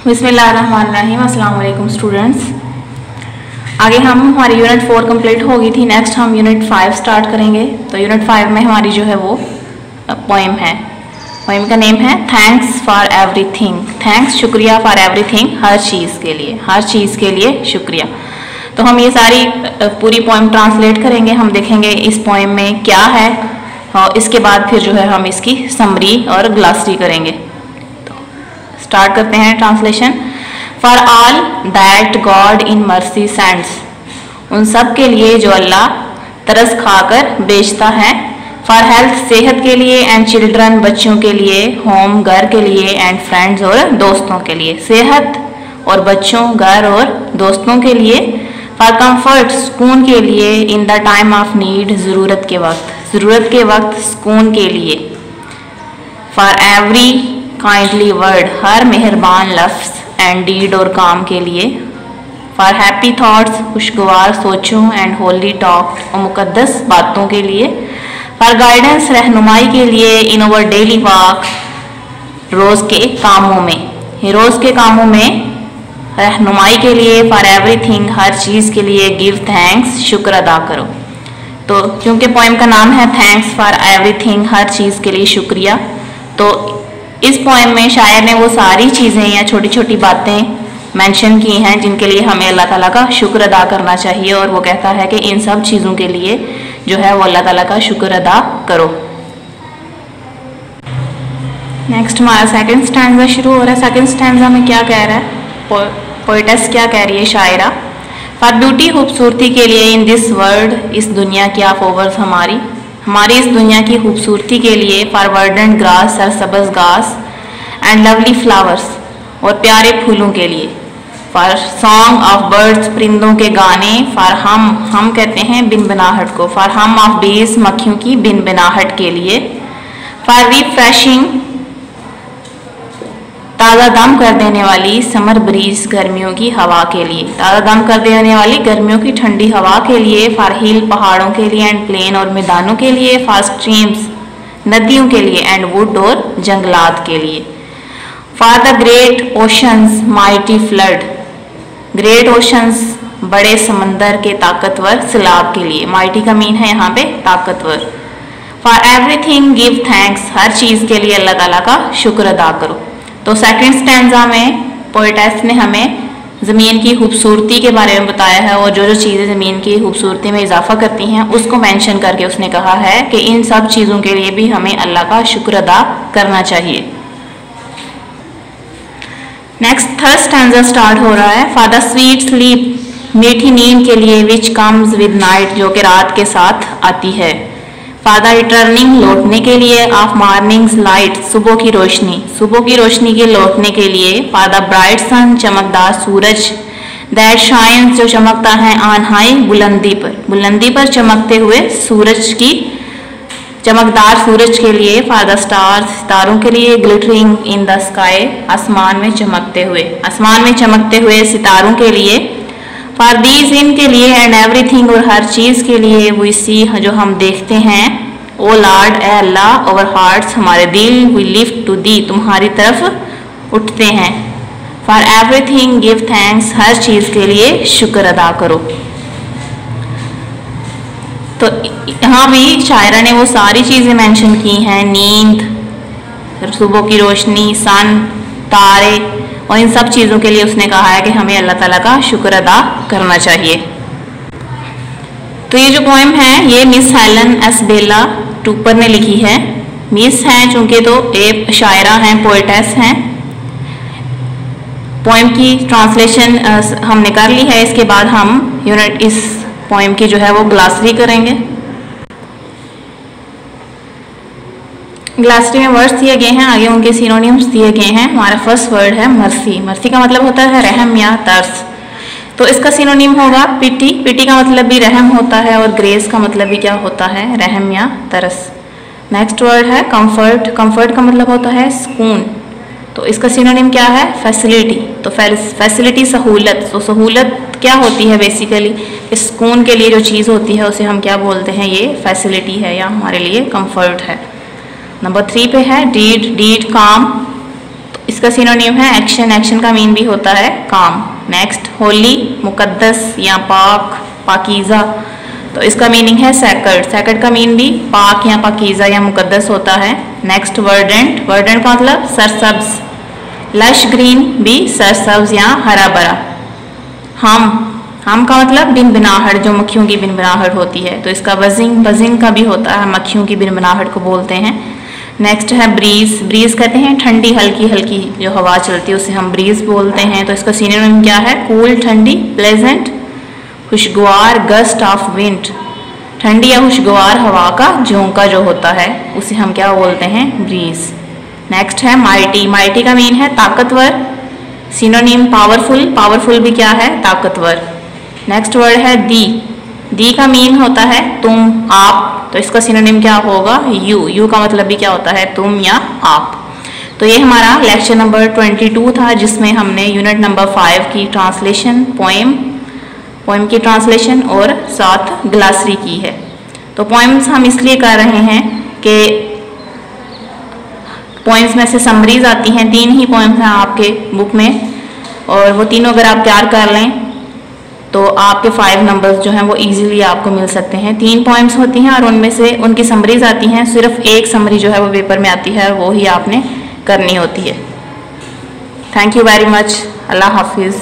बिस्मिल्लाहिर्रहमानिर्रहीम। अस्सलाम वालेकुम स्टूडेंट्स। आगे हमारी यूनिट 4 कंप्लीट हो गई थी। नेक्स्ट हम यूनिट 5 स्टार्ट करेंगे। तो यूनिट 5 में हमारी जो है वो पोएम है। पोएम का नेम है थैंक्स फॉर एवरीथिंग। थैंक्स, शुक्रिया, फॉर एवरीथिंग, हर चीज़ के लिए, हर चीज़ के लिए शुक्रिया। तो हम ये सारी पूरी पोएम ट्रांसलेट करेंगे। हम देखेंगे इस पोएम में क्या है और इसके बाद फिर जो है हम इसकी समरी और ग्लासरी करेंगे। स्टार्ट करते हैं translation. For all that God in mercy sends, उन सब के लिए जो अल्लाह तरस खाकर बेचता है। फॉर हेल्थ, सेहत के लिए। एंड चिल्ड्रन, बच्चों के लिए। होम, घर के लिए। एंड फ्रेंड्स, और दोस्तों के लिए। सेहत और बच्चों, घर और दोस्तों के लिए। फॉर कंफर्ट, सुकून के लिए। In the time of need, ज़रूरत के वक्त, ज़रूरत के वक्त सुकून के लिए। फॉर एवरी काइंडली वर्ड, हर मेहरबान लफ्ज़। एंड डीड, और काम के लिए। फॉर हैप्पी थॉट्स, खुशगवार सोचों। एंड होली टॉक, और मुकद्दस बातों के लिए। फॉर गाइडेंस, रहनुमाई के लिए। इन ओवर डेली वॉक, रोज़ के कामों में, रोज़ के कामों में रहनुमाई के लिए। फॉर एवरीथिंग, हर चीज़ के लिए। गिव थैंक्स, शुक्र अदा करो। तो क्योंकि पोएम का नाम है थैंक्स फॉर एवरीथिंग, हर चीज़ के लिए शुक्रिया, तो इस पोएम में शायर ने वो सारी चीज़ें या छोटी छोटी बातें मेंशन की हैं जिनके लिए हमें अल्लाह ताला का शुक्र अदा करना चाहिए। और वो कहता है कि इन सब चीज़ों के लिए जो है वो अल्लाह ताला का शुक्र अदा करो। नेक्स्ट हमारा सेकंड स्टैंजा शुरू हो रहा है। सेकंड स्टैंजा में क्या कह रहा है, पोएटेस क्या कह रही है शायरा। फॉर ब्यूटी, खूबसूरती के लिए। इन दिस वर्ल्ड, इस दुनिया की। ऑफ ओवर्स, हमारी इस दुनिया की खूबसूरती के लिए। फॉर वर्डेंट ग्रास, सरसब्ज़ घास। एंड लवली फ्लावर्स, और प्यारे फूलों के लिए। फॉर सॉन्ग ऑफ बर्ड्स, परिंदों के गाने। फॉर हम कहते हैं बिन बनाहट को। फॉर हम ऑफ बीज, मक्खियों की बिन बनाहट के लिए। फॉर रिफ्रेशिंग, ताज़ा दम कर देने वाली। समर ब्रीज, गर्मियों की हवा के लिए, ताज़ा दम कर देने वाली गर्मियों की ठंडी हवा के लिए। फॉर हिल, पहाड़ों के लिए। एंड प्लेन, और मैदानों के लिए। फॉर स्ट्रीम्स, नदियों के लिए। एंड वुड, और जंगलात के लिए। For the great oceans, mighty flood, great oceans, बड़े समंदर के ताकतवर सैलाब के लिए। माइटी का मीन है यहाँ पे ताकतवर। फॉर एवरीथिंग गिव थैंक्स, हर चीज़ के लिए अल्लाह ताला का शुक्र अदा करो। तो सेकंड स्टैंजा में पोएटेस ने हमें ज़मीन की खूबसूरती के बारे में बताया है और जो जो चीज़ें ज़मीन की खूबसूरती में इजाफा करती हैं उसको मेंशन करके उसने कहा है कि इन सब चीज़ों के लिए भी हमें अल्लाह का शुक्र अदा करना चाहिए। नेक्स्ट थर्ड स्टैंजा स्टार्ट हो रहा है। फॉर द स्वीट स्लीप, मीठी नींद के लिए। विच कम्स विद नाइट, जो कि रात के साथ आती है। फॉर द रिटर्निंग, लौटने के लिए। ऑफ मॉर्निंग्स लाइट, सुबह की रोशनी, सुबह की रोशनी के लौटने के लिए। फॉर द ब्राइट सन, चमकदार सूरज। दैट शाइन्स, जो चमकता है। ऑन हाई, बुलंदी पर चमकते हुए सूरज की, चमकदार सूरज के लिए। फॉर द स्टार्स, सितारों के लिए। ग्लिटरिंग इन द स्काई, आसमान में चमकते हुए सितारों के लिए। फॉर दीज, इनके लिए। एंड एवरीथिंग, और हर चीज़ के लिए। वी सी, जो हम देखते हैं। ओ लॉर्ड, ए अल्लाह। ओवर हार्ट्स, हमारे दिल। वी लिफ्ट टू दी, तुम्हारी तरफ उठते हैं। फॉर एवरीथिंग गिव थैंक्स, हर चीज़ के लिए शुक्र अदा करो। तो यहाँ भी शायरा ने वो सारी चीज़ें मेंशन की हैं, नींद, सुबह की रोशनी, सन, तारे, और इन सब चीज़ों के लिए उसने कहा है कि हमें अल्लाह ताला का शुक्र अदा करना चाहिए। तो ये जो पोएम है ये मिस हेलन एस बेला टूपर ने लिखी है। मिस हैं चूँकि तो एक शायरा हैं, पोएटेस हैं। पोएम की ट्रांसलेशन हमने कर ली है। इसके बाद हम यूनिट इस पोएम की जो है वो ग्लासरी करेंगे। ग्लासरी में वर्ड्स दिए गए हैं, आगे उनके सिनोनिम्स दिए गए हैं। हमारा फर्स्ट वर्ड है मर्सी। मर्सी का मतलब होता है रहम या तरस। तो इसका सिनोनिम होगा पिटी। पिटी का मतलब भी रहम होता है और ग्रेस का मतलब भी क्या होता है, रहम या तरस। नेक्स्ट वर्ड है कंफर्ट। कंफर्ट का मतलब होता है सुकून। तो इसका सिनोनिम क्या है, फैसिलिटी। तो फैसिलिटी सहूलत। तो सहूलत क्या होती है बेसिकली, इस सुकून के लिए जो चीज़ होती है उसे हम क्या बोलते हैं, ये फैसिलिटी है या हमारे लिए कंफर्ट है। नंबर 3 पे है डीड। डीड काम। तो इसका सिनोनिम है एक्शन, एक्शन का मीन भी होता है काम। नेक्स्ट होली, मुकद्दस या पाक, पाकीज़ा, तो इसका मीनिंग है सैक्रेड, सैक्रेड का मीन भी पाक या पाकीज़ा या मुकद्दस होता है। नेक्स्ट वर्डेंट, वर्डेंट का मतलब सरसब्ज, लश ग्रीन भी सरसब्ज या हरा भरा। हम का मतलब बिनबिनाहट, जो मक्खियों की बिनबिनाहट होती है, तो इसका बजिंग, बजिंग का भी होता है, मक्खियों की बिनबिनाहट को बोलते हैं। नेक्स्ट है ब्रीज, ब्रीज कहते हैं ठंडी हल्की हल्की जो हवा चलती है उसे हम ब्रीज बोलते हैं, तो इसका सिनोनिम क्या है? कूल, ठंडी, प्लेजेंट, खुशगवार, गस्ट ऑफ विंड, ठंडी या खुशगवार हवा का झोंका जो होता है उसे हम क्या बोलते हैं? ब्रीज। नेक्स्ट है माइटी, माइटी का मीन है ताकतवर, सिनोनिम पावरफुल, पावरफुल भी क्या है? ताकतवर। नेक्स्ट वर्ड है दी का मीन होता है तुम, आप, तो इसका सिनोनिम क्या होगा? यू का मतलब भी क्या होता है? तुम या आप। तो ये हमारा लेक्चर नंबर 22 था, जिसमें हमने यूनिट नंबर 5 की ट्रांसलेशन, पोएम की ट्रांसलेशन और साथ ग्लासरी की है। तो पोएम्स हम इसलिए कर रहे हैं कि पोएम्स में से समरीज आती हैं, 3 ही पोएम्स हैं आपके बुक में, और वो तीनों अगर आप तैयार कर लें तो आपके 5 नंबर्स जो हैं वो इजीली आपको मिल सकते हैं। 3 पोएम्स होती हैं और उनमें से उनकी समरीज आती हैं, सिर्फ एक समरी जो है वो पेपर में आती है, वो ही आपने करनी होती है। Thank you very much. अल्लाह हाफिज़।